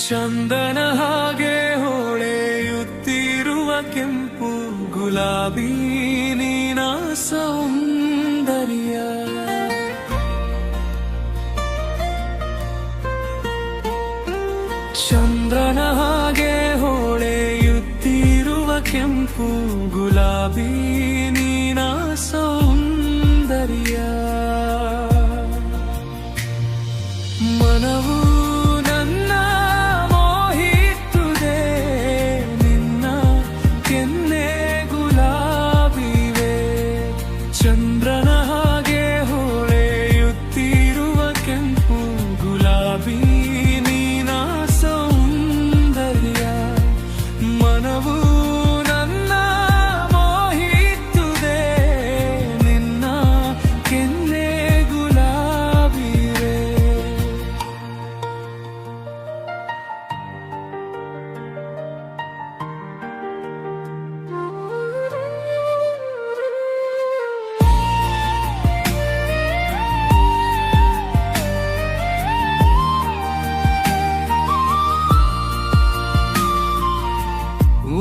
ಚಂದನ ಹಾಗೆ ಹೊಳೆಯುತ್ತಿರುವ ಕೆಂಪು ಗುಲಾಬಿ ನೀನ ಸೌಂದರ್ಯ. ಚಂದ್ರನ ಹಾಗೆ ಹೊಳೆಯುತ್ತಿರುವ ಕೆಂಪು ಗುಲಾಬಿ ನೀನ ಸೌಂದರ್ಯ. ಮನವು ನನ್ನ ಮೋಹಿತುದೆ, ನಿನ್ನ ಕೆನ್ನೆ ಗುಲಾಬಿವೆ. ಚಂದ್ರನ ಹಾಗೆ ಹೊಳೆಯುತ್ತಿರುವ ಕೆಂಪು ಗುಲಾಬಿ ನೀನ ಸೌಂದರ್ಯ. ಮನವು ನನ್ನ ಮೋಹಿತುದೆ, ನಿನ್ನ ಕೆನ್ನೆ ಗುಲಾಬಿವೆ.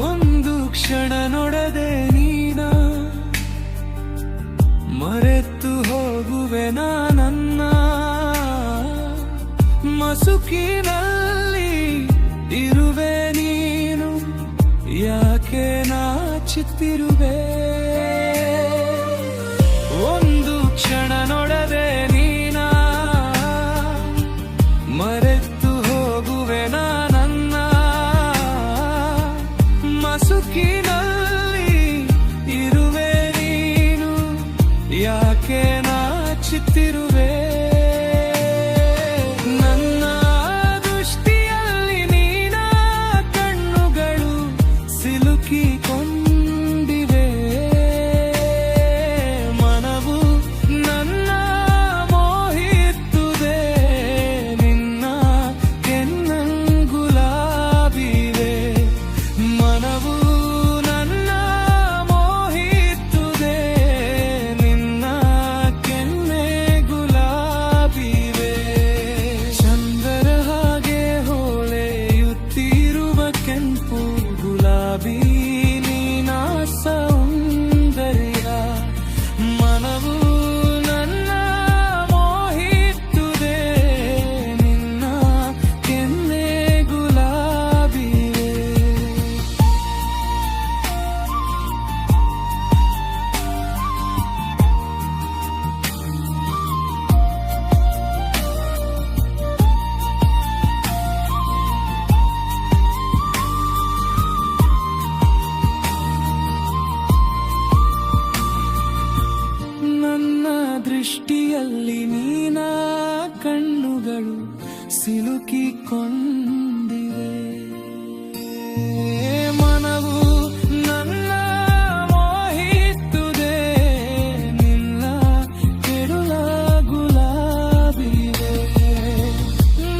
ಒಂದು ಕ್ಷಣ ನೋಡದೆ ನೀನ ಮರೆತು ಹೋಗುವೆ ನನ್ನ ಮಸುಕಿನಲ್ಲಿ ಇರುವೆ ನೀನು, ಯಾಕೆ ನಾಚುತ್ತಿರುವೆ. ಒಂದು ಕ್ಷಣ ನೋಡದೆ ನೀನ ಮರೆತು ಹೋಗುವೆ ನನ್ನ ಮಸುಕಿನಲ್ಲಿ ಇರುವೆ ನೀನು, ಯಾಕೆ ನಾಚುತ್ತಿರುವೆ. ನನ್ನ ದೃಷ್ಟಿಯಲ್ಲಿ ನೀನ ಕಣ್ಣುಗಳು ಸಿಲುಕಿಕೊಂಡಿವೆ. ಮನವು ನನ್ನ ಮೋಹಿತುದೆ, ನಿನ್ನ ಕೆನ್ನಂಗುಲಾಬಿವೆ. ಮನವು ನನ್ನ ಮೋಹಿತುದೆ, ನಿನ್ನ ಕೆನ್ನೆ ಗುಲಾಬಿವೆ. ಚಂದರ ಹಾಗೆ ಹೊಳೆಯುತ್ತಿರುವ ಕೆಂಪು ಗುಲಾಬಿ ನೀನ ಸೌಂದರ್ಯ. ಮನವು ನನ್ನ ಮೋಹಿತುದೆ, ನಿನ್ನ ಕೆನ್ನೆ ಗುಲಾಬಿವೆ. ನನ್ನ ದೃಷ್ಟಿಯಲ್ಲಿ ನೀನ ಕಣ್ಣುಗಳು ಸಿಲುಕಿಕೊಂಡಿವೆ. ಮನವು ನನ್ನ ಮೋಹಿತುದೆ, ನಿನ್ನ ಕೆಡುಲ ಗುಲಾಬಿವೆ.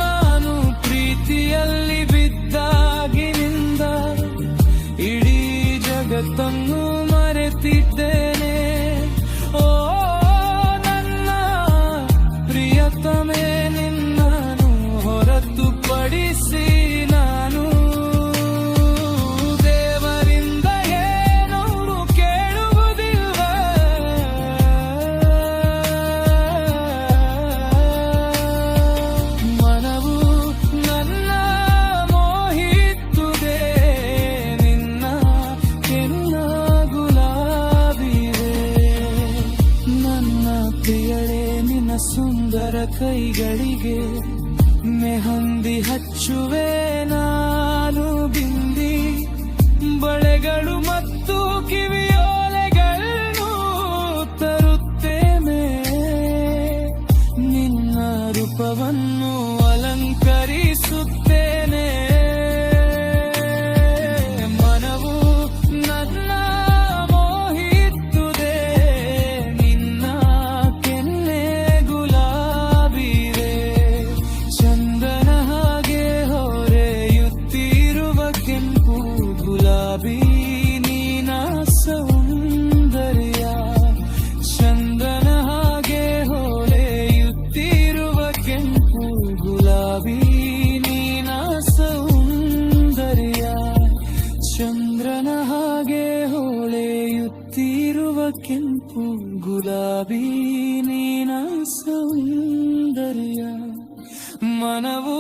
ನಾನು ಪ್ರೀತಿಯಲ್ಲಿ ಬಿದ್ದಾಗಿನಿಂದ ಇಡೀ ಜಗತ್ತನ್ನು ಮರೆತಿದ್ದೇನೆ. ಓ ನನ್ನ ಪ್ರಿಯತಮೆ, ನಿನ್ನನು ಹೊರತುಪಡಿಸಿ ನಾನು ದೇವರಿಂದ ಏನೂ ಕೇಳುವುದಿಲ್ಲ. ಮನವು ನನ್ನ ಮೋಹಿತುದೆ, ನಿನ್ನ ಕೆನ್ನ ಗುಲಾಬಿವೆ. ನನ್ನ ಪ್ರಿಯಳೇ, ನಿನ್ನ ಸುಂದರ ಕೈಗಳಿಗೆ ಮೆಹಂದಿ ಹಚ್ಚುವೆ ನಾನು ಬಿಂದಿ. ಬಳೆಗಳು ಮತ್ತು ಕಿವಿಯೋಲೆಗಳನ್ನು ತರುತ್ತೇನೆ, ನಿನ್ನ ರೂಪವನ್ನು ಅಲಂಕರಿಸುತ್ತೇನೆ. ಮನವು ನನ್ನ ಮೋಹಿತುದೆ, ನಿನ್ನ ಕೆನ್ನೆ ಗುಲಾಬಿವೆ. ಚಂದನ ಹಾಗೆ ಹೊರೆಯುತ್ತಿರುವ ಕೆಂಪು ಗುಲಾಬಿ ನೀನ ಹೊಳೆಯುತ್ತಿರುವ ಕೆಂಪು ಗುಲಾಬಿ ನೀನ ಸೌಂದರ್ಯ ಮನವು